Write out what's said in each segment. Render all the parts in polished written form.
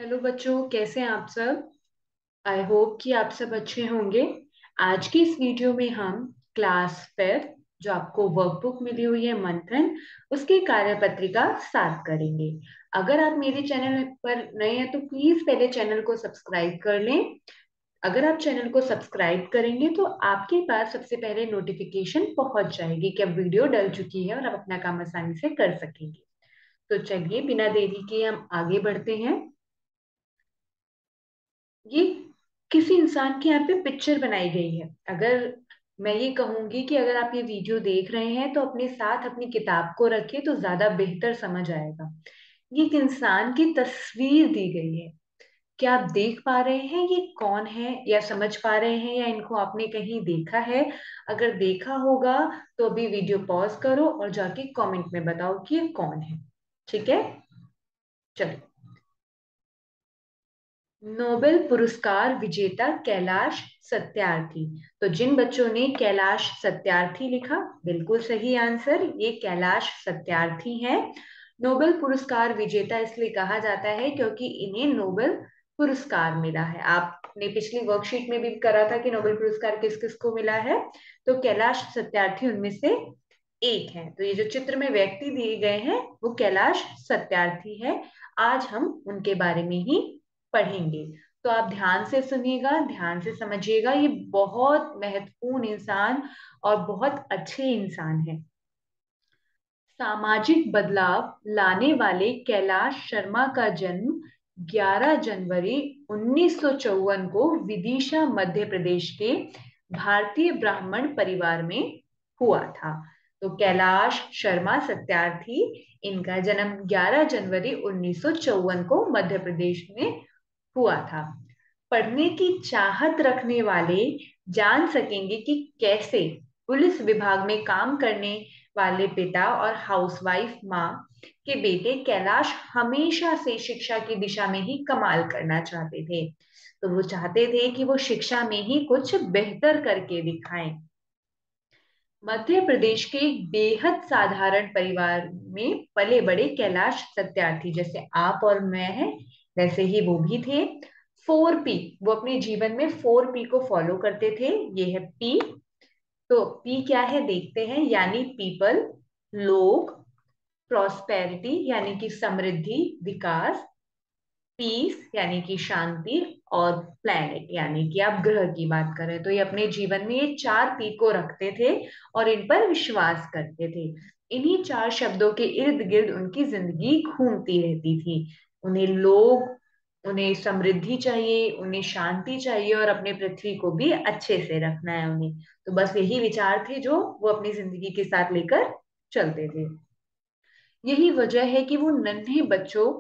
Hello बच्चों, कैसे हैं आप सब। आई होप कि आप सब अच्छे होंगे। आज की इस वीडियो में हम क्लास फिफ्थ जो आपको वर्कबुक मिली हुई है मंथन, उसकी कार्यपत्रिका स्टार्ट करेंगे। अगर आप मेरे चैनल पर नए हैं तो प्लीज पहले चैनल को सब्सक्राइब कर लें। अगर आप चैनल को सब्सक्राइब करेंगे तो आपके पास सबसे पहले नोटिफिकेशन पहुंच जाएगी कि अब वीडियो डल चुकी है और आप अपना काम आसानी से कर सकेंगे। तो चलिए बिना देरी के हम आगे बढ़ते हैं। ये किसी इंसान के यहाँ पे पिक्चर बनाई गई है। अगर मैं ये कहूंगी कि अगर आप ये वीडियो देख रहे हैं तो अपने साथ अपनी किताब को रखें तो ज्यादा बेहतर समझ आएगा। ये एक इंसान की तस्वीर दी गई है। क्या आप देख पा रहे हैं ये कौन है, या समझ पा रहे हैं, या इनको आपने कहीं देखा है? अगर देखा होगा तो अभी वीडियो पॉज करो और जाके कमेंट में बताओ कि ये कौन है। ठीक है, चलो। नोबेल पुरस्कार विजेता कैलाश सत्यार्थी। तो जिन बच्चों ने कैलाश सत्यार्थी लिखा, बिल्कुल सही आंसर, ये कैलाश सत्यार्थी हैं। नोबेल पुरस्कार विजेता इसलिए कहा जाता है क्योंकि इन्हें नोबेल पुरस्कार मिला है। आपने पिछली वर्कशीट में भी करा था कि नोबेल पुरस्कार किस किस को मिला है, तो कैलाश सत्यार्थी उनमें से एक है। तो ये जो चित्र में व्यक्ति दिए गए हैं वो कैलाश सत्यार्थी है। आज हम उनके बारे में ही पढ़ेंगे। तो आप ध्यान से सुनिएगा, ध्यान से समझिएगा। ये बहुत महत्वपूर्ण इंसान और बहुत अच्छे इंसान है। सामाजिक बदलाव लाने वाले कैलाश शर्मा का जन्म 11 जनवरी 1954 को विदिशा मध्य प्रदेश के भारतीय ब्राह्मण परिवार में हुआ था। तो कैलाश शर्मा सत्यार्थी, इनका जन्म 11 जनवरी 1954 को मध्य प्रदेश में हुआ था। पढ़ने की चाहत रखने वाले जान सकेंगे कि कैसे पुलिस विभाग में काम करने वाले पिता और हाउसवाइफ माँ के बेटे कैलाश हमेशा से शिक्षा की दिशा में ही कमाल करना चाहते थे। तो वो चाहते थे कि वो शिक्षा में ही कुछ बेहतर करके दिखाएं। मध्य प्रदेश के एक बेहद साधारण परिवार में पले बड़े कैलाश सत्यार्थी, जैसे आप और मैं हैं वैसे ही वो भी थे। 4P, वो अपने जीवन में 4P को फॉलो करते थे। ये है पी। तो पी क्या है देखते हैं, यानी पीपल, लोग, प्रॉस्पेरिटी यानी कि समृद्धि विकास, पीस यानी कि शांति, और प्लैनेट यानी कि आप ग्रह की बात करें। तो ये अपने जीवन में ये 4 पी को रखते थे और इन पर विश्वास करते थे। इन्हीं 4 शब्दों के इर्द गिर्द उनकी जिंदगी घूमती रहती थी। उन्हें लोग, उन्हें समृद्धि चाहिए, उन्हें शांति चाहिए, और अपने पृथ्वी को भी अच्छे से रखना है उन्हें। तो बस यही विचार थे जो वो अपनी जिंदगी के साथ लेकर चलते थे। यही वजह है कि वो नन्हे बच्चों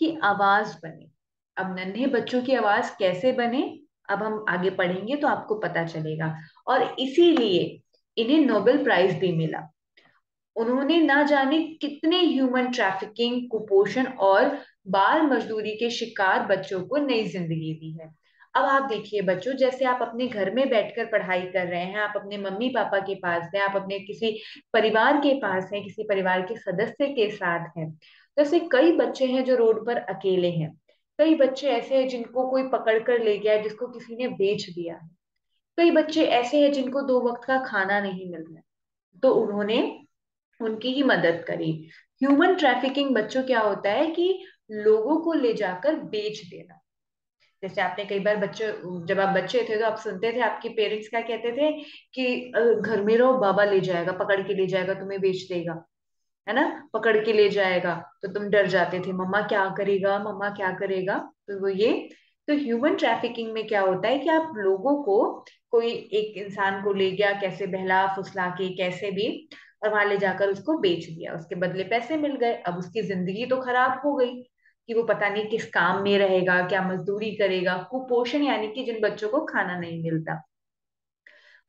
की आवाज बने। अब नन्हे बच्चों की आवाज कैसे बने, अब हम आगे पढ़ेंगे तो आपको पता चलेगा। और इसीलिए इन्हें नोबेल प्राइज भी मिला। उन्होंने ना जाने कितने ह्यूमन ट्रैफिकिंग, कुपोषण और बाल मजदूरी के शिकार बच्चों को नई जिंदगी दी है। अब आप देखिए बच्चों, जैसे आप अपने घर में बैठकर पढ़ाई कर रहे हैं, आप अपने मम्मी पापा के पास हैं, आप अपने किसी परिवार के पास हैं, किसी परिवार के सदस्य के साथ हैं। जैसे कई बच्चे हैं जो रोड पर अकेले हैं। कई बच्चे ऐसे हैं जिनको कोई पकड़ कर ले गया है, जिसको किसी ने बेच दिया है। कई बच्चे ऐसे हैं जिनको 2 वक्त का खाना नहीं मिल रहा है। तो उन्होंने उनकी ही मदद करी। ह्यूमन ट्रैफिकिंग बच्चों क्या होता है कि लोगों को ले जाकर बेच देना। जैसे आपने कई बार बच्चे, जब आप बच्चे थे तो आप सुनते थे आपके पेरेंट्स क्या कहते थे कि घर में रहो, बाबा ले जाएगा, पकड़ के ले जाएगा, तुम्हें बेच देगा, है ना, पकड़ के ले जाएगा। तो तुम डर जाते थे, मम्मा क्या करेगा, मम्मा क्या करेगा। तो वो ये, तो ह्यूमन ट्रैफिकिंग में क्या होता है कि आप लोगों को, कोई एक इंसान को ले गया, कैसे बहला फुसला के कैसे भी, और वहां ले जाकर उसको बेच दिया, उसके बदले पैसे मिल गए। अब उसकी जिंदगी तो खराब हो गई कि वो पता नहीं किस काम में रहेगा, क्या मजदूरी करेगा। कुपोषण यानी कि जिन बच्चों को खाना नहीं मिलता।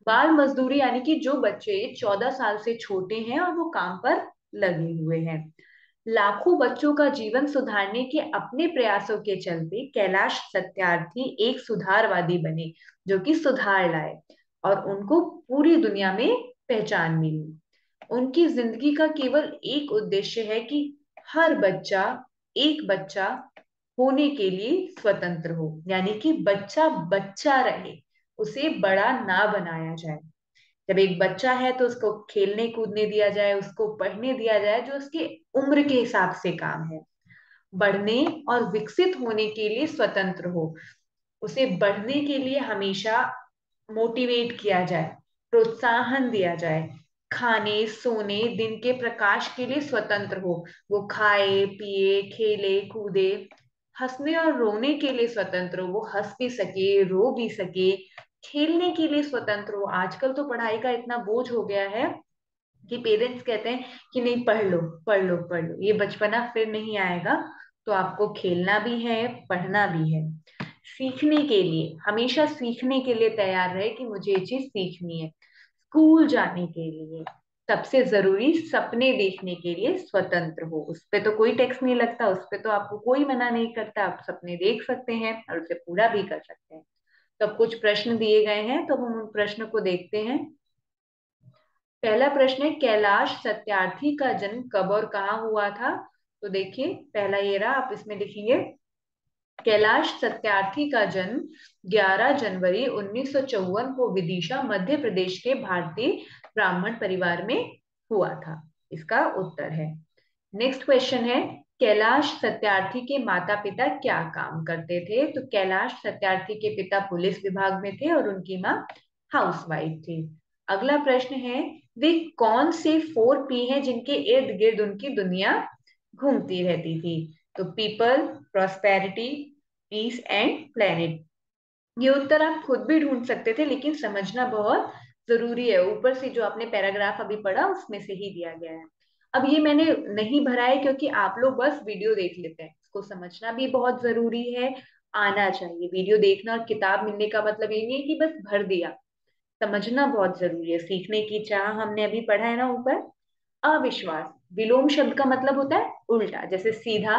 बाल मजदूरी यानी कि जो बच्चे 14 साल से छोटे हैं और वो काम पर लगे हुए हैं। लाखों बच्चों का जीवन सुधारने के अपने प्रयासों के चलते कैलाश सत्यार्थी एक सुधारवादी बने, जो कि सुधार लाए, और उनको पूरी दुनिया में पहचान मिली। उनकी जिंदगी का केवल एक उद्देश्य है कि हर बच्चा, एक बच्चा होने के लिए स्वतंत्र हो, यानी कि बच्चा बच्चा रहे, उसे बड़ा ना बनाया जाए। जब एक बच्चा है तो उसको खेलने कूदने दिया जाए, उसको पढ़ने दिया जाए जो उसके उम्र के हिसाब से काम है। बढ़ने और विकसित होने के लिए स्वतंत्र हो, उसे बढ़ने के लिए हमेशा मोटिवेट किया जाए, प्रोत्साहन दिया जाए। खाने सोने दिन के प्रकाश के लिए स्वतंत्र हो, वो खाए पिए खेले कूदे। हंसने और रोने के लिए स्वतंत्र हो, वो हंस भी सके रो भी सके। खेलने के लिए स्वतंत्र हो। आजकल तो पढ़ाई का इतना बोझ हो गया है कि पेरेंट्स कहते हैं कि नहीं, पढ़ लो पढ़ लो पढ़ लो, ये बचपना फिर नहीं आएगा। तो आपको खेलना भी है, पढ़ना भी है। सीखने के लिए हमेशा सीखने के लिए तैयार रहे कि मुझे ये चीज सीखनी है। स्कूल जाने के लिए सबसे जरूरी, सपने देखने के लिए स्वतंत्र हो, उस पे तो कोई टैक्स नहीं लगता, उस पे तो आपको कोई मना नहीं करता, आप सपने देख सकते हैं और उसे पूरा भी कर सकते हैं। तो अब कुछ प्रश्न दिए गए हैं तो हम उन प्रश्न को देखते हैं। पहला प्रश्न है, कैलाश सत्यार्थी का जन्म कब और कहाँ हुआ था? तो देखिए पहला ये रहा, आप इसमें लिखेंगे कैलाश सत्यार्थी का जन्म 11 जनवरी 1954 को विदिशा मध्य प्रदेश के भारतीय ब्राह्मण परिवार में हुआ था। इसका उत्तर है। नेक्स्ट क्वेश्चन है, कैलाश सत्यार्थी के माता पिता क्या काम करते थे? तो कैलाश सत्यार्थी के पिता पुलिस विभाग में थे और उनकी माँ हाउसवाइफ थी। अगला प्रश्न है, वे कौन से 4 P हैं जिनके इर्द गिर्द उनकी दुनिया घूमती रहती थी? तो people, prosperity, peace and planet. ये उत्तर आप खुद भी ढूंढ सकते थे लेकिन समझना बहुत जरूरी है, ऊपर से जो आपने पैराग्राफ अभी पढ़ा उसमें से ही दिया गया है। अब ये मैंने नहीं भरा है क्योंकि आप लोग बस वीडियो देख लेते हैं, इसको समझना भी बहुत जरूरी है। आना चाहिए, वीडियो देखना और किताब मिलने का मतलब ये नहीं है कि बस भर दिया। समझना बहुत जरूरी है। सीखने की चाह हमने अभी पढ़ा है ना ऊपर। अविश्वास, विलोम शब्द का मतलब होता है उल्टा, जैसे सीधा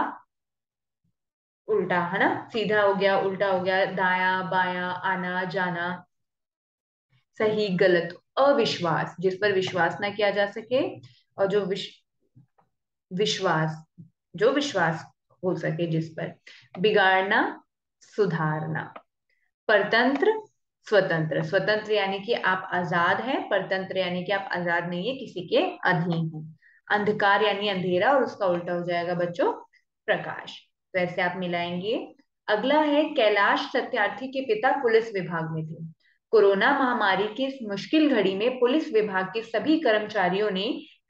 उल्टा है ना, सीधा हो गया उल्टा हो गया, दाया बाया आना जाना, सही गलत। अविश्वास, जिस पर विश्वास ना किया जा सके, और जो विश्वास, जो विश्वास हो सके जिस पर। बिगाड़ना, सुधारना। परतंत्र, स्वतंत्र। स्वतंत्र यानी कि आप आजाद हैं, परतंत्र यानी कि आप आजाद नहीं है, किसी के अधीन हैं। अंधकार यानी अंधेरा और उसका उल्टा हो जाएगा बच्चों प्रकाश। तो ऐसे आप मिलाएंगे। अगला है, कैलाश सत्यार्थी के पिता पुलिस विभाग में थे। कोरोना महामारी की इस मुश्किल घड़ी में पुलिस विभाग के सभी कर्मचारियों ने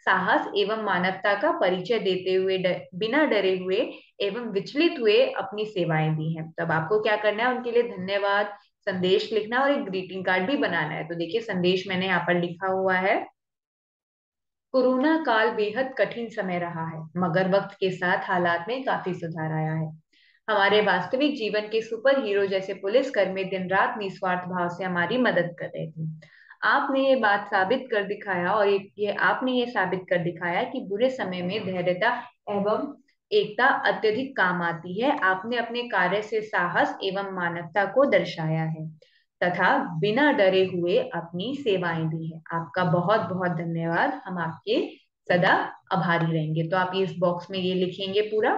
साहस एवं मानवता का परिचय देते हुए बिना डरे हुए एवं विचलित हुए अपनी सेवाएं दी हैं। तब आपको क्या करना है, उनके लिए धन्यवाद संदेश लिखना और एक ग्रीटिंग कार्ड भी बनाना है। तो देखिए संदेश मैंने यहाँ पर लिखा हुआ है। कोरोना काल बेहद कठिन समय रहा है, मगर वक्त के साथ हालात में काफी सुधार आया है। हमारे वास्तविक जीवन के सुपर हीरो जैसे पुलिसकर्मी दिन रात निस्वार्थ भाव से हमारी मदद कर रहे थे। आपने ये बात साबित कर दिखाया, और ये आपने ये साबित कर दिखाया कि बुरे समय में धैर्यता एवं एकता अत्यधिक काम आती है। आपने अपने कार्य से साहस एवं मानवता को दर्शाया है तथा बिना डरे हुए अपनी सेवाएं दी है। आपका बहुत बहुत धन्यवाद, हम आपके सदा आभारी रहेंगे। तो आप इस बॉक्स में ये लिखेंगे पूरा,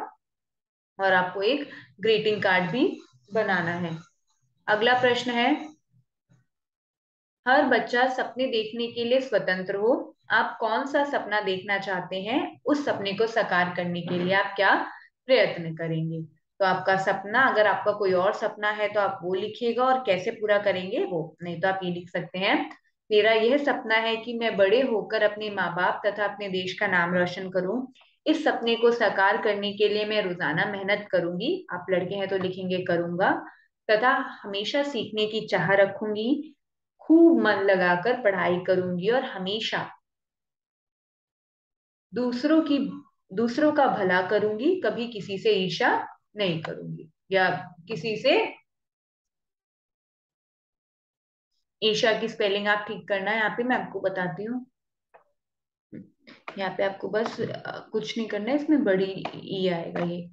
और आपको एक ग्रीटिंग कार्ड भी बनाना है। अगला प्रश्न है, हर बच्चा सपने देखने के लिए स्वतंत्र हो, आप कौन सा सपना देखना चाहते हैं? उस सपने को साकार करने के लिए आप क्या प्रयत्न करेंगे? तो आपका सपना, अगर आपका कोई और सपना है तो आप वो लिखिएगा, और कैसे पूरा करेंगे वो, नहीं तो आप ये लिख सकते हैं, मेरा यह सपना है कि मैं बड़े होकर अपने माँ बाप तथा अपने देश का नाम रोशन करूं। इस सपने को साकार करने के लिए मैं रोजाना मेहनत करूंगी, आप लड़के हैं तो लिखेंगे करूंगा, तथा हमेशा सीखने की चाह रखूंगी, खूब मन लगाकर पढ़ाई करूंगी और हमेशा दूसरों की दूसरों का भला करूंगी, कभी किसी से ईर्ष्या नहीं करूंगी। या किसी से, ईर्ष्या की स्पेलिंग आप ठीक करना है, यहाँ पे मैं आपको बताती हूँ। यहाँ पे आपको बस कुछ नहीं करना है, इसमें बड़ी ई आएगा, ये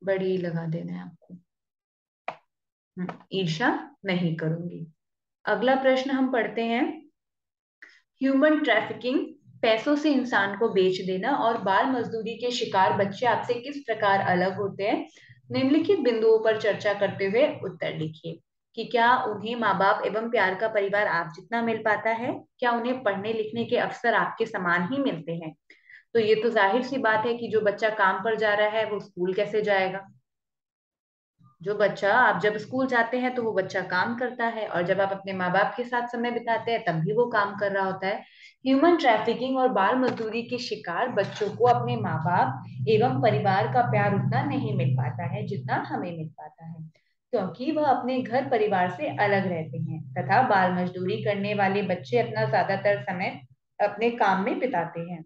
बड़ी ई लगा देना है आपको। ईर्ष्या नहीं करूंगी। अगला प्रश्न हम पढ़ते हैं, ह्यूमन ट्रैफिकिंग, पैसों से इंसान को बेच देना और बाल मजदूरी के शिकार बच्चे आपसे किस प्रकार अलग होते हैं? निम्नलिखित बिंदुओं पर चर्चा करते हुए उत्तर लिखिए कि क्या उन्हें माँ बाप एवं प्यार का परिवार आप जितना मिल पाता है, क्या उन्हें पढ़ने लिखने के अवसर आपके समान ही मिलते हैं। तो ये तो जाहिर सी बात है कि जो बच्चा काम पर जा रहा है वो स्कूल कैसे जाएगा। जो बच्चा, आप जब स्कूल जाते हैं तो वो बच्चा काम करता है, और जब आप अपने माँ बाप के साथ समय बिताते हैं तब भी वो काम कर रहा होता है। ह्यूमन ट्रैफिकिंग और बाल मजदूरी के शिकार बच्चों को अपने माँ बाप एवं परिवार का प्यार उतना नहीं मिल पाता है जितना हमें मिल पाता है, क्योंकि वह अपने घर परिवार से अलग रहते हैं, तथा बाल मजदूरी करने वाले बच्चे अपना ज्यादातर समय अपने काम में बिताते हैं।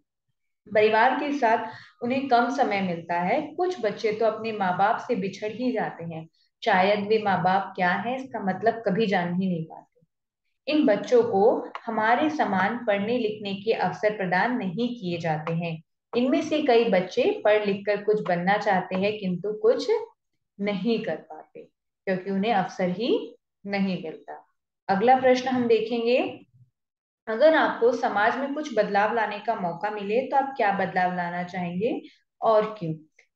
परिवार के साथ उन्हें कम समय मिलता है। कुछ बच्चे तो अपने माँ बाप से बिछड़ ही जाते हैं, शायद वे माँ बाप क्या है इसका मतलब कभी जान ही नहीं पाते। इन बच्चों को हमारे समान पढ़ने लिखने के अवसर प्रदान नहीं किए जाते हैं। इनमें से कई बच्चे पढ़ लिख कर कुछ बनना चाहते हैं किंतु कुछ नहीं कर पाते, क्योंकि उन्हें अवसर ही नहीं मिलता। अगला प्रश्न हम देखेंगे, अगर आपको समाज में कुछ बदलाव लाने का मौका मिले तो आप क्या बदलाव लाना चाहेंगे और क्यों।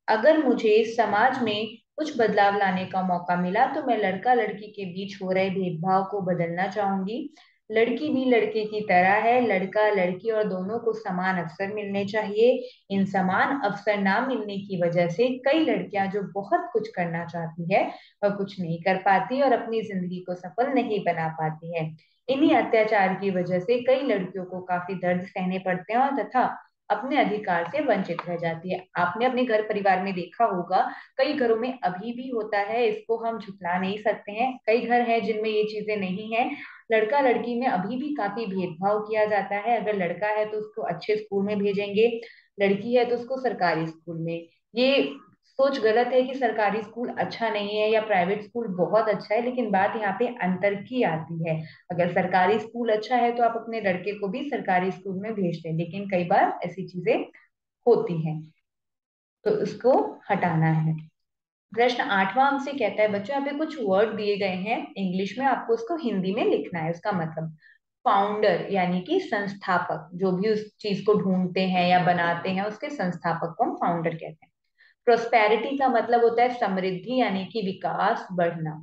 अगर मुझे समाज में कुछ बदलाव लाने का मौका मिला तो मैं लड़का लड़की के बीच हो रहे भेदभाव को बदलना चाहूंगी। लड़की भी लड़के की तरह है, लड़का लड़की और दोनों को समान अवसर मिलने चाहिए। इन समान अवसर ना मिलने की वजह से कई लड़कियां जो बहुत कुछ करना चाहती है वह कुछ नहीं कर पाती और अपनी जिंदगी को सफल नहीं बना पाती है। इन्हीं अत्याचार की वजह से कई लड़कियों को काफी दर्द सहने पड़ते हैं और तथा अपने अधिकार से वंचित रह जाती है। आपने अपने घर परिवार में देखा होगा, कई घरों में अभी भी होता है, इसको हम झुठला नहीं सकते हैं। कई घर हैं जिनमें ये चीजें नहीं है। लड़का लड़की में अभी भी काफी भेदभाव किया जाता है। अगर लड़का है तो उसको अच्छे स्कूल में भेजेंगे, लड़की है तो उसको सरकारी स्कूल में। ये सोच गलत है कि सरकारी स्कूल अच्छा नहीं है या प्राइवेट स्कूल बहुत अच्छा है, लेकिन बात यहाँ पे अंतर की आती है। अगर सरकारी स्कूल अच्छा है तो आप अपने लड़के को भी सरकारी स्कूल में भेज दें, लेकिन कई बार ऐसी चीजें होती हैं तो इसको हटाना है। प्रश्न 8वां हमसे कहता है, बच्चों यहाँ पे कुछ वर्ड दिए गए हैं इंग्लिश में, आपको उसको हिंदी में लिखना है। उसका मतलब फाउंडर यानी कि संस्थापक, जो भी उस चीज को ढूंढते हैं या बनाते हैं उसके संस्थापक को हम फाउंडर कहते हैं। प्रोस्पेरिटी का मतलब होता है समृद्धि यानी कि विकास बढ़ना।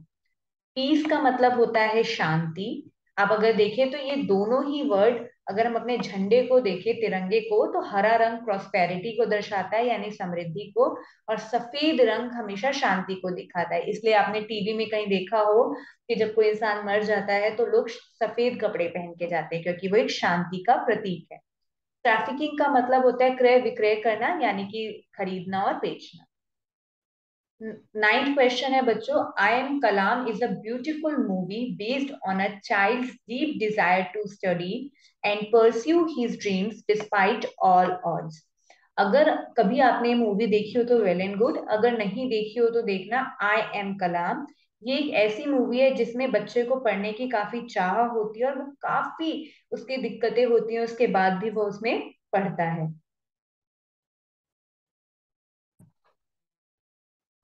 पीस का मतलब होता है शांति। आप अगर देखें तो ये दोनों ही वर्ड, अगर हम अपने झंडे को देखें, तिरंगे को, तो हरा रंग प्रॉस्पेरिटी को दर्शाता है यानी समृद्धि को, और सफेद रंग हमेशा शांति को दिखाता है। इसलिए आपने टीवी में कहीं देखा हो कि जब कोई इंसान मर जाता है तो लोग सफेद कपड़े पहन के जाते हैं, क्योंकि वो एक शांति का प्रतीक है। ट्रैफिकिंग का मतलब होता है क्रय विक्रय करना यानी कि खरीदना और बेचना। नाइन्थ क्वेश्चन है बच्चों, I am Kalam is a beautiful movie based on a child's deep desire to study and pursue his dreams despite all odds. अगर कभी आपने मूवी देखी हो तो वेल एंड गुड, अगर नहीं देखी हो तो देखना। आई एम कलाम ये एक ऐसी मूवी है जिसमें बच्चे को पढ़ने की काफी चाह होती है और वो काफी उसकी दिक्कतें होती हैं, उसके बाद भी वो उसमें पढ़ता है।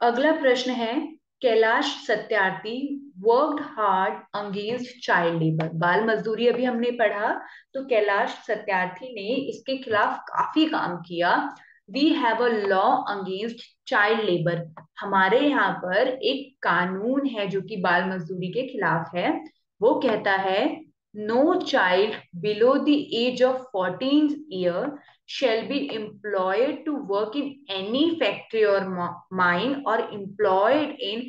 अगला प्रश्न है, Kailash Satyarthi worked hard against child labour. बाल मजदूरी अभी हमने पढ़ा, तो कैलाश सत्यार्थी ने इसके खिलाफ काफी काम किया। We have a law against child labour. हमारे यहाँ पर एक कानून है जो कि बाल मजदूरी के खिलाफ है। वो कहता है, no child below the age of 14 year shall be employed to work in any factory or mine or employed in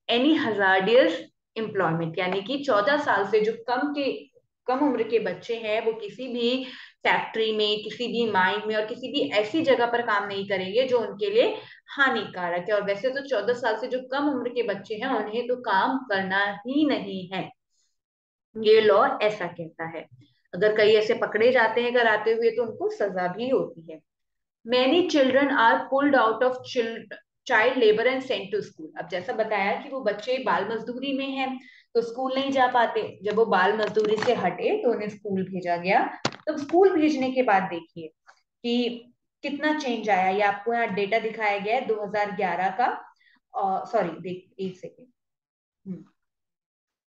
any hazardous employment। यानी कि 14 साल से जो कम उम्र के बच्चे हैं वो किसी भी फैक्ट्री में, किसी भी माइन में और किसी भी ऐसी जगह पर काम नहीं करेंगे जो उनके लिए हानिकारक है। और वैसे तो 14 साल से जो कम उम्र के बच्चे हैं उन्हें तो काम करना ही नहीं है, ये लॉ ऐसा कहता है। अगर कई ऐसे पकड़े जाते हैं कराते हुए तो उनको सजा भी होती है। Many children are pulled out of child labor and sent to school। अब जैसा बताया कि वो बच्चे बाल मजदूरी में हैं तो स्कूल नहीं जा पाते, जब वो बाल मजदूरी से हटे तो उन्हें स्कूल भेजा गया। तो स्कूल भेजने के बाद देखिए कि कितना चेंज आया। ये आपको यहाँ डेटा दिखाया गया है 2011 का, सॉरी देख एक सेकेंड,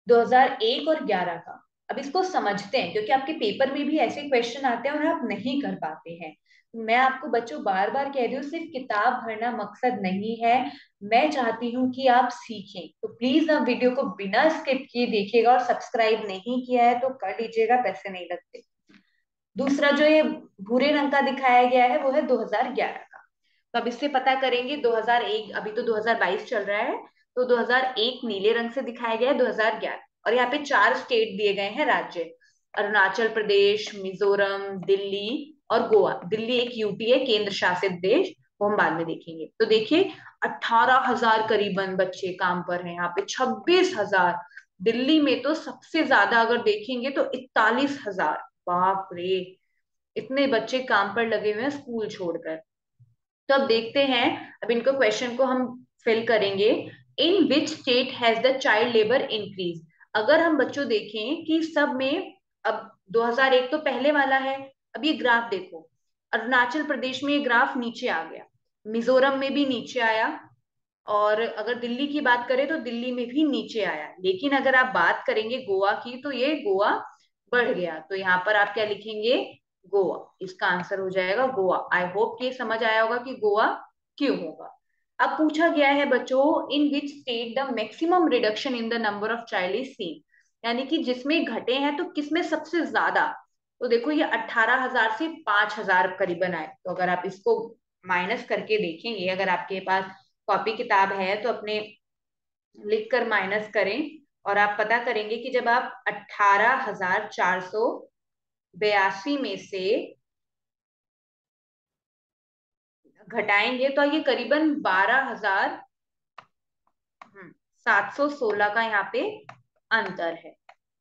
2001 और 11 का। अब इसको समझते हैं, क्योंकि आपके पेपर में भी ऐसे क्वेश्चन आते हैं और आप नहीं कर पाते हैं। मैं आपको बच्चों बार बार कह रही हूँ, सिर्फ किताब भरना मकसद नहीं है। मैं चाहती हूँ कि आप सीखें, तो प्लीज आप वीडियो को बिना स्किप किए देखिएगा, और सब्सक्राइब नहीं किया है तो कर लीजिएगा, पैसे नहीं लगते। दूसरा जो ये भूरे रंग का दिखाया गया है वो है 2011 का। तो अब इससे पता करेंगे 2001, अभी तो 2022 चल रहा है, तो 2001 नीले रंग से दिखाया गया है, 2011। और यहाँ पे 4 स्टेट दिए गए हैं, राज्य। अरुणाचल प्रदेश, मिजोरम, दिल्ली और गोवा। दिल्ली एक यूटी है, केंद्र शासित देश, वो हम बाद में देखेंगे। तो देखिए 18,000 करीबन बच्चे काम पर हैं यहाँ पे, 26,000। दिल्ली में तो सबसे ज्यादा अगर देखेंगे तो 41,000। बाप रे, इतने बच्चे काम पर लगे हुए हैं स्कूल छोड़कर। तो अब देखते हैं, अब इनको क्वेश्चन को हम फिल करेंगे। In which state has the child labour increase. अगर हम बच्चों देखें कि सब में, अब 2001 तो पहले वाला है। अब ये ग्राफ देखो, अरुणाचल प्रदेश में ये ग्राफ नीचे आ गया, मिजोरम में भी नीचे आया, और अगर दिल्ली की बात करें तो दिल्ली में भी नीचे आया। लेकिन अगर आप बात करेंगे गोवा की, तो ये गोवा बढ़ गया। तो यहाँ पर आप क्या लिखेंगे, गोवा। इसका आंसर हो जाएगा गोवा। आई होप कि समझ आया होगा कि गोवा क्यों होगा। अब पूछा गया है बच्चों, in which state the maximum reduction in the number of child is seen. यानी कि जिसमें घटे हैं तो किसमें सबसे ज्यादा। तो देखो ये 18,000 से 5,000 करीबन आए। तो अगर आप इसको माइनस करके देखेंगे, अगर आपके पास कॉपी किताब है तो अपने लिख कर माइनस करें, और आप पता करेंगे कि जब आप 18,482 में से घटाएंगे तो ये करीबन 12,716 का यहाँ पे अंतर है।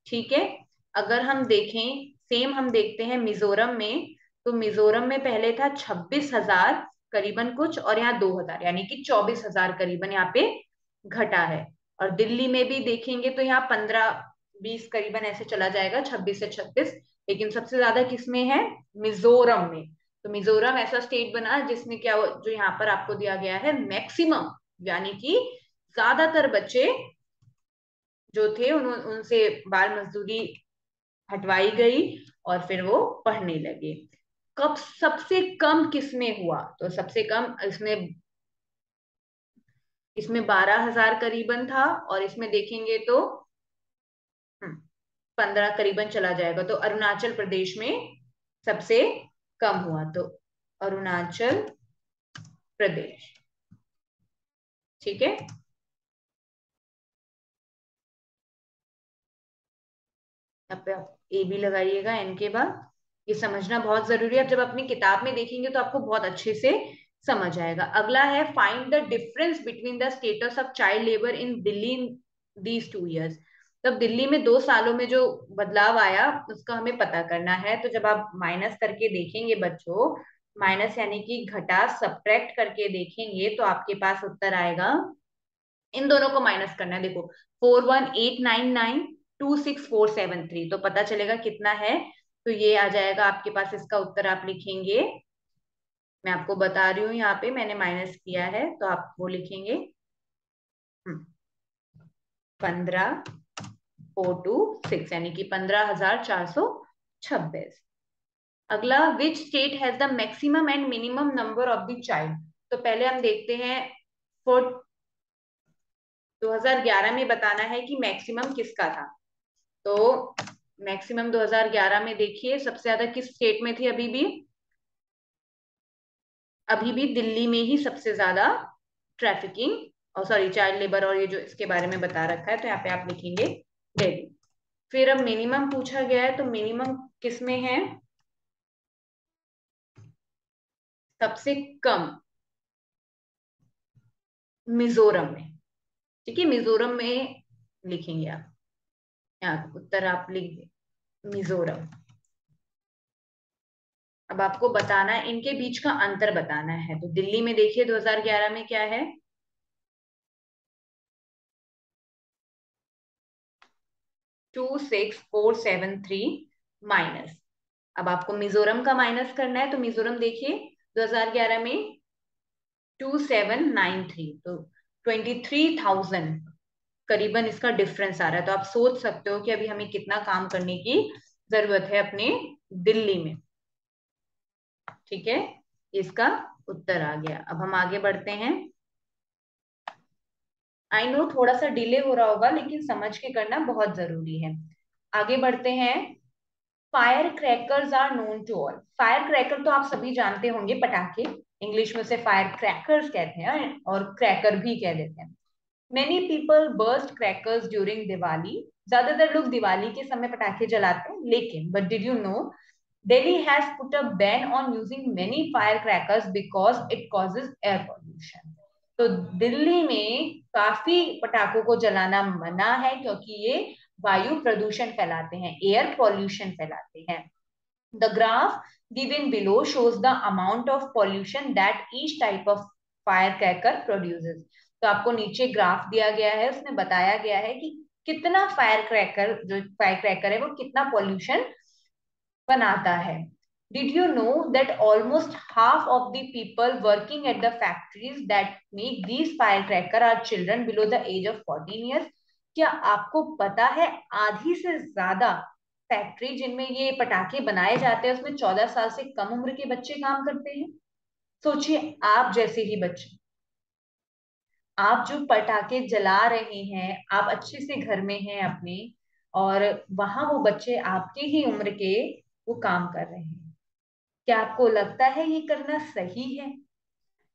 ठीक है। अगर हम देखें, सेम हम देखते हैं मिजोरम में, तो मिजोरम में पहले था 26,000 करीबन कुछ, और यहाँ 2,000, यानी कि 24,000 करीबन यहाँ पे घटा है। और दिल्ली में भी देखेंगे तो यहाँ 15-20 करीबन ऐसे चला जाएगा, 26 से 36। लेकिन सबसे ज्यादा किसमें है, मिजोरम में। तो मिजोरम ऐसा स्टेट बना जिसने क्या, जो यहाँ पर आपको दिया गया है मैक्सिमम, यानी कि ज्यादातर बच्चे जो थे उनसे बाल मजदूरी हटवाई गई, और फिर वो पढ़ने लगे। कब सबसे कम किसमें हुआ, तो सबसे कम इसमें, इसमें 12,000 करीबन था, और इसमें देखेंगे तो 15 करीबन चला जाएगा। तो अरुणाचल प्रदेश में सबसे कम हुआ, तो अरुणाचल प्रदेश। ठीक है। यहाँ पे आप ए भी लगाइएगा एन के बाद। ये समझना बहुत जरूरी है, अब जब अपनी किताब में देखेंगे तो आपको बहुत अच्छे से समझ आएगा। अगला है find the difference between the status of child labour in Delhi in these 2 years। तब दिल्ली में 2 सालों में जो बदलाव आया उसका हमें पता करना है। तो जब आप माइनस करके देखेंगे बच्चों, माइनस यानी कि घटा, सब्ट्रैक्ट करके देखेंगे तो आपके पास उत्तर आएगा। इन दोनों को माइनस करना है, देखो 41,899,26,473, तो पता चलेगा कितना है। तो ये आ जाएगा आपके पास, इसका उत्तर आप लिखेंगे। मैं आपको बता रही हूँ, यहाँ पे मैंने माइनस किया है तो आप वो लिखेंगे 15,426, यानी कि 15,426। अगला, विच state has the maximum and minimum number of the child. तो पहले हम देखते हैं, फॉर 2011 में बताना है कि मैक्सिमम किसका था। तो मैक्सिमम 2011 में देखिए सबसे ज्यादा किस स्टेट में थी, अभी भी दिल्ली में ही सबसे ज्यादा ट्रैफिकिंग, और सॉरी चाइल्ड लेबर, और ये जो इसके बारे में बता रखा है, तो यहाँ पे आप लिखेंगे दिल्ली। फिर अब मिनिमम पूछा गया है, तो मिनिमम किस में है, सबसे कम मिजोरम में। ठीक है, मिजोरम में लिखेंगे आप, यहाँ उत्तर आप लिख दें मिजोरम। अब आपको बताना है, इनके बीच का अंतर बताना है। तो दिल्ली में देखिए 2011 में क्या है, 26,473 माइनस। अब आपको मिजोरम का माइनस करना है, तो मिजोरम देखिए 2011 में 2,793, तो 23,000 करीबन इसका डिफरेंस आ रहा है। तो आप सोच सकते हो कि अभी हमें कितना काम करने की जरूरत है अपने दिल्ली में। ठीक है, इसका उत्तर आ गया। अब हम आगे बढ़ते हैं। आई नो थोड़ा सा डिले हो रहा होगा, लेकिन समझ के करना बहुत जरूरी है। आगे बढ़ते हैं। Fire crackers are known to all. Fire cracker तो आप सभी जानते होंगे, पटाखे। इंग्लिश में से फायर क्रैकर्स कहते हैं और क्रैकर भी कह देते हैं। Many people burst crackers during Diwali. ज्यादातर लोग दिवाली के समय पटाखे जलाते हैं, लेकिन but did you know Delhi has put a ban on using many fire crackers because it causes air pollution. तो दिल्ली में काफी पटाखों को जलाना मना है, क्योंकि ये वायु प्रदूषण फैलाते हैं, एयर पॉल्यूशन फैलाते हैं। The graph given below shows the amount of pollution that each type of firecracker produces। तो आपको नीचे ग्राफ दिया गया है, उसमें बताया गया है कि कितना फायर क्रैकर, जो फायर क्रैकर है वो कितना पॉल्यूशन बनाता है। Did you know that almost half of the people working at the factories that make these firecracker are children below the age of 14 years? क्या आपको पता है आधी से ज्यादा फैक्ट्री जिनमें ये पटाखे बनाए जाते हैं उसमें 14 साल से कम उम्र के बच्चे काम करते हैं? सोचिए, आप जैसे ही बच्चे, आप जो पटाखे जला रहे हैं, आप अच्छे से घर में हैं अपने, और वहां वो बच्चे आपके ही उम्र के वो काम कर रहे हैं। क्या आपको लगता है ये करना सही है?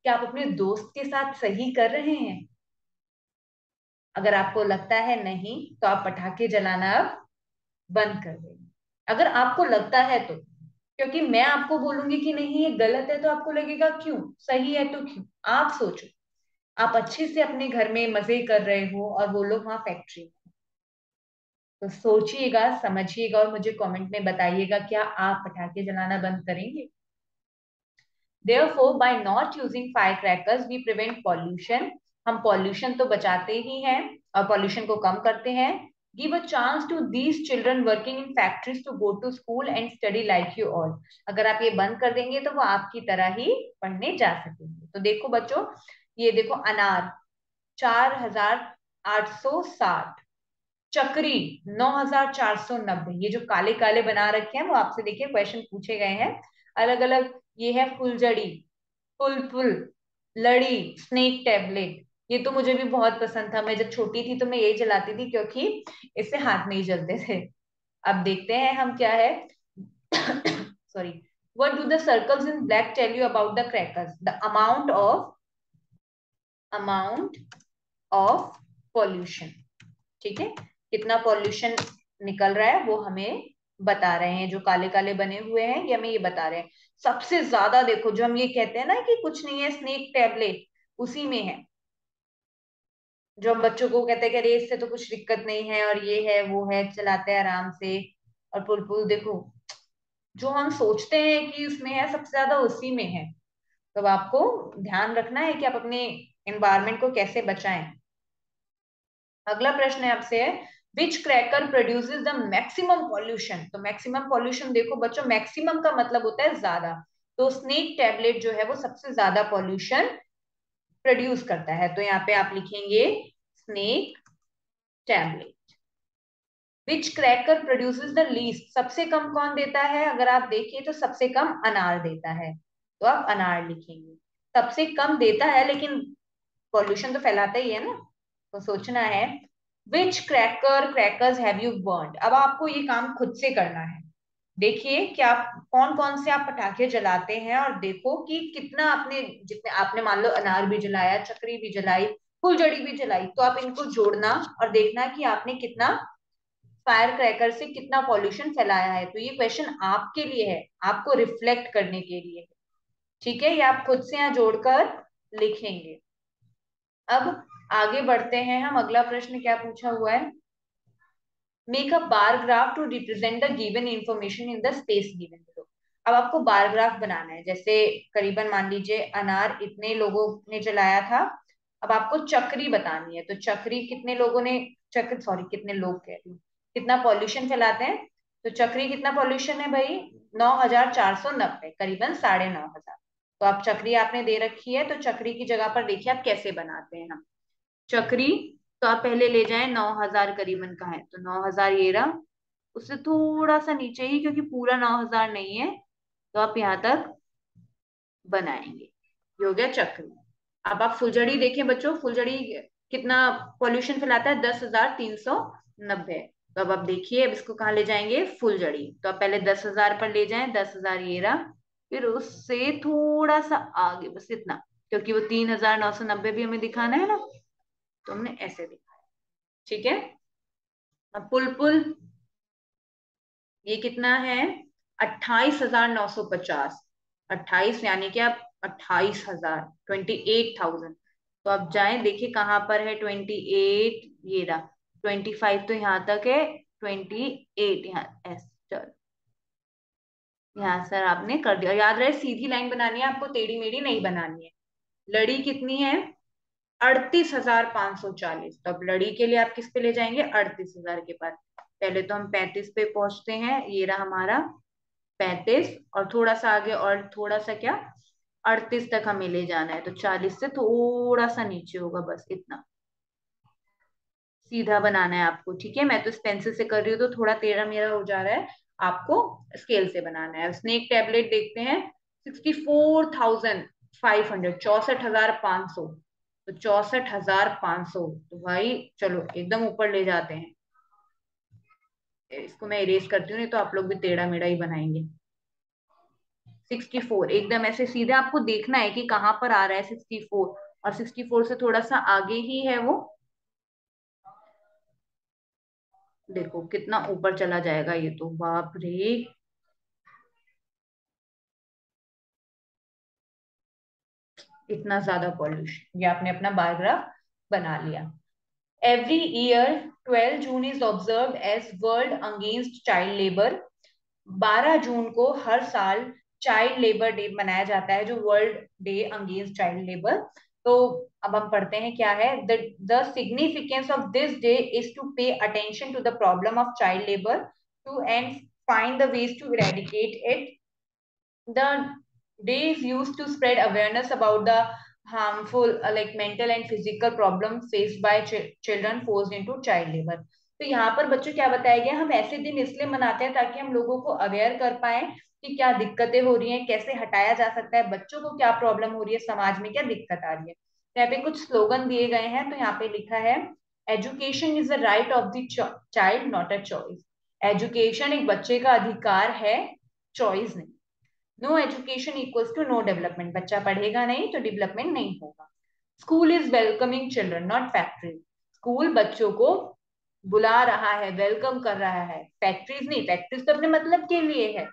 क्या आप अपने दोस्त के साथ सही कर रहे हैं? अगर आपको लगता है नहीं, तो आप पटाखे जलाना अब बंद कर दें। अगर आपको लगता है तो, क्योंकि मैं आपको बोलूंगी कि नहीं ये गलत है, तो आपको लगेगा क्यों, सही है तो क्यों। आप सोचो, आप अच्छे से अपने घर में मजे कर रहे हो और वो लोग वहां फैक्ट्री में। तो सोचिएगा, समझिएगा और मुझे कमेंट में बताइएगा, क्या आप पटाखे जलाना बंद करेंगे? Therefore, by not using firecrackers, we prevent pollution। हम pollution तो बचाते ही हैं और pollution को कम करते हैं। Give a chance to these children working in factories to go to school and study like you all। अगर आप ये बंद कर देंगे तो वो आपकी तरह ही पढ़ने जा सकेंगे। तो देखो बच्चों, ये देखो अनार 4860, चक्री 9490, ये जो काले काले बना रखे हैं वो आपसे देखिए क्वेश्चन पूछे गए हैं अलग अलग। ये है फुलझड़ी, फुल लड़ी, स्नेक टैबलेट। ये तो मुझे भी बहुत पसंद था, मैं जब छोटी थी तो मैं यही जलाती थी, क्योंकि इससे हाथ नहीं जलते थे। अब देखते हैं हम क्या है। Sorry. What do the circles in black tell you about the crackers? The amount of pollution. ठीक है, कितना पॉल्यूशन निकल रहा है वो हमें बता रहे हैं। जो काले काले बने हुए हैं ये हमें ये बता रहे हैं। सबसे ज्यादा देखो, जो हम ये कहते हैं ना कि कुछ नहीं है स्नेक टैबलेट, उसी में है। जो हम बच्चों को कहते हैं कि अरे इससे तो कुछ दिक्कत नहीं है और ये है वो है, चलाते हैं आराम से। और पुलपुल देखो, जो हम सोचते हैं कि उसमें है सबसे ज्यादा उसी में है। तो अब आपको ध्यान रखना है कि आप अपने एनवायरमेंट को कैसे बचाएं। अगला प्रश्न है आपसे है, which cracker produces the maximum pollution? तो मैक्सिमम पॉल्यूशन देखो बच्चों, मैक्सिमम का मतलब होता है ज्यादा। तो स्नेक टैबलेट जो है वो सबसे ज्यादा पॉल्यूशन प्रोड्यूस करता है। तो यहाँ पे आप लिखेंगे snake tablet. Which cracker produces the least? सबसे कम कौन देता है? अगर आप देखिए तो सबसे कम अनार देता है, तो आप अनार लिखेंगे। सबसे कम देता है लेकिन पॉल्यूशन तो फैलाता ही है ना। तो सोचना है, विच क्रैकर्स हैव यू बर्न्ड? अब आपको ये काम खुद से करना है। देखिए कि आप कौन कौन से आप पटाखे जलाते हैं और देखो कि कितना आपने, जितने आपने मान लो अनार भी जलाया, चक्री भी जलाई, फुलझड़ी भी जलाई, तो आप इनको जोड़ना और देखना कि आपने कितना फायर क्रैकर से कितना पॉल्यूशन फैलाया है। तो ये क्वेश्चन आपके लिए है, आपको रिफ्लेक्ट करने के लिए। ठीक है, ये आप खुद से यहाँ जोड़कर लिखेंगे। अब आगे बढ़ते हैं हम। अगला प्रश्न क्या पूछा हुआ है? Make a bar graph to represent the given information in the space given below. अब आपको बार ग्राफ बनाना है। जैसे करीबन मान लीजिए अनार इतने लोगों ने जलाया था, अब आपको चक्री बतानी है। तो चक्री कितने लोगों ने, चक्र सॉरी कितने लोग कह रही हूँ, कितना पॉल्यूशन फैलाते हैं। तो चक्री कितना पॉल्यूशन है भाई? 9490, करीबन 9500। तो आप चक्री आपने दे रखी है, तो चक्री की जगह पर देखिए आप कैसे बनाते हैं हम। चक्री तो आप पहले ले जाएं 9,000 करीबन का है, तो 9,000 ये रहा, उससे थोड़ा सा नीचे ही, क्योंकि पूरा 9,000 नहीं है, तो आप यहाँ तक बनाएंगे। ये हो गया चक्र। अब आप फुलझड़ी देखें बच्चों, फुलझड़ी कितना पॉल्यूशन फैलाता है, 10,390। तो अब आप देखिए, अब इसको कहाँ ले जाएंगे, फुलझड़ी। तो आप पहले 10,000 पर ले जाएं, 10,000 ये रहा, फिर उससे थोड़ा सा आगे, बस इतना, क्योंकि वो 3,990 भी हमें दिखाना है ना, तो हमने ऐसे दिखाया। ठीक है। अब पुल ये कितना है, 28,950। 28 यानी कि आप 28,000, 28,000। तो आप जाएं, देखिए कहाँ पर है 28, ये रहा। 25 तो यहाँ तक है, 28 यहाँ एस, चलो यहाँ सर आपने कर दिया। याद रहे सीधी लाइन बनानी है आपको, टेढ़ी मेढ़ी नहीं बनानी है। लड़ी कितनी है, 38,540। तो अब लड़ी के लिए आप किस पे ले जाएंगे, 38,000 के पास। पहले तो हम 35 पे पहुंचते हैं, ये रहा हमारा 35, और थोड़ा सा आगे, और थोड़ा सा क्या, 38 तक हमें ले जाना है, तो 40 से थोड़ा सा नीचे होगा, बस इतना सीधा बनाना है आपको। ठीक है, मैं तो इस पेंसिल से कर रही हूँ तो थोड़ा टेढ़ा मेरा हो जा रहा है, आपको स्केल से बनाना है। स्नेक टैबलेट देखते हैं, 64,500, 64,500। तो 64,500, तो भाई चलो एकदम ऊपर ले जाते हैं। इसको मैं इरेज करती हूँ, नहीं तो आप लोग भी टेढ़ा मेढ़ा ही बनाएंगे। 64 एकदम ऐसे सीधे आपको देखना है कि कहाँ पर आ रहा है 64, और 64 से थोड़ा सा आगे ही है वो। देखो कितना ऊपर चला जाएगा ये, तो बाप रे, इतना ज्यादा पॉल्यूशन। ये आपने अपना बार ग्राफ बना लिया। Every year 12 June is observe as world against child labour. 12 जून को हर साल चाइल्ड लेबर डे मनाया जाता है, जो world day against child labour. तो अब हम पढ़ते हैं क्या है, the significance of this day is to pay attention to the problem of child labour to end find the ways to eradicate it. The day is used to spread awareness about the harmful, like mental and physical problem faced by children forced into child labor. तो यहाँ पर बच्चों क्या बताया गया, हम ऐसे दिन इसलिए मनाते हैं ताकि हम लोगों को अवेयर कर पाए कि क्या दिक्कतें हो रही हैं, कैसे हटाया जा सकता है, बच्चों को क्या प्रॉब्लम हो रही है, समाज में क्या दिक्कत आ रही है। तो यहाँ पे कुछ स्लोगन दिए गए हैं, तो यहाँ पे लिखा है, education is the right of the child not a choice. Education एक बच्चे का अधिकार है, चॉइस नहीं। No education equals to no development, बच्चा पढ़ेगा नहीं तो डेवलपमेंट नहीं होगा। School is welcoming children not factory. School बच्चों को बुला रहा है, वेलकम कर रहा है, फैक्ट्रीज नहीं, फैक्ट्रीज तो अपने मतलब के लिए है।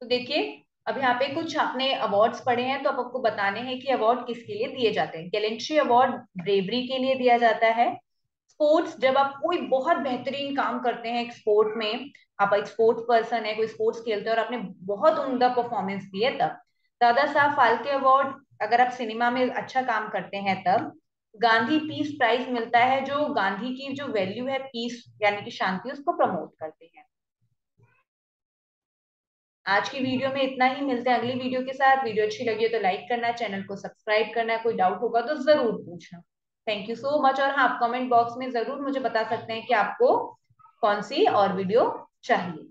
तो देखिए, अब यहाँ पे कुछ आपने अवार्ड्स पढ़े हैं, तो अब आपको बताने हैं कि अवार्ड किसके लिए दिए जाते हैं। गैलेंट्री अवार्ड ब्रेवरी के लिए दिया जाता है। स्पोर्ट्स, जब आप कोई बहुत बेहतरीन काम करते हैं एक स्पोर्ट में, आप एक स्पोर्ट्स पर्सन है, कोई स्पोर्ट्स खेलते हैं और आपने बहुत उम्दा परफॉर्मेंस दी है, तब। दादा साहब फाल्के अवार्ड, अगर आप सिनेमा में अच्छा काम करते हैं तब। गांधी पीस प्राइज मिलता है, जो गांधी की जो वैल्यू है पीस यानी कि शांति, उसको प्रमोट करते हैं। आज की वीडियो में इतना ही, मिलते हैं अगली वीडियो के साथ। वीडियो अच्छी लगी हो तो लाइक करना, चैनल को सब्सक्राइब करना, कोई डाउट होगा तो जरूर पूछना। Thank you so much. और हाँ, आप कमेंट बॉक्स में जरूर मुझे बता सकते हैं कि आपको कौन सी और वीडियो चाहिए।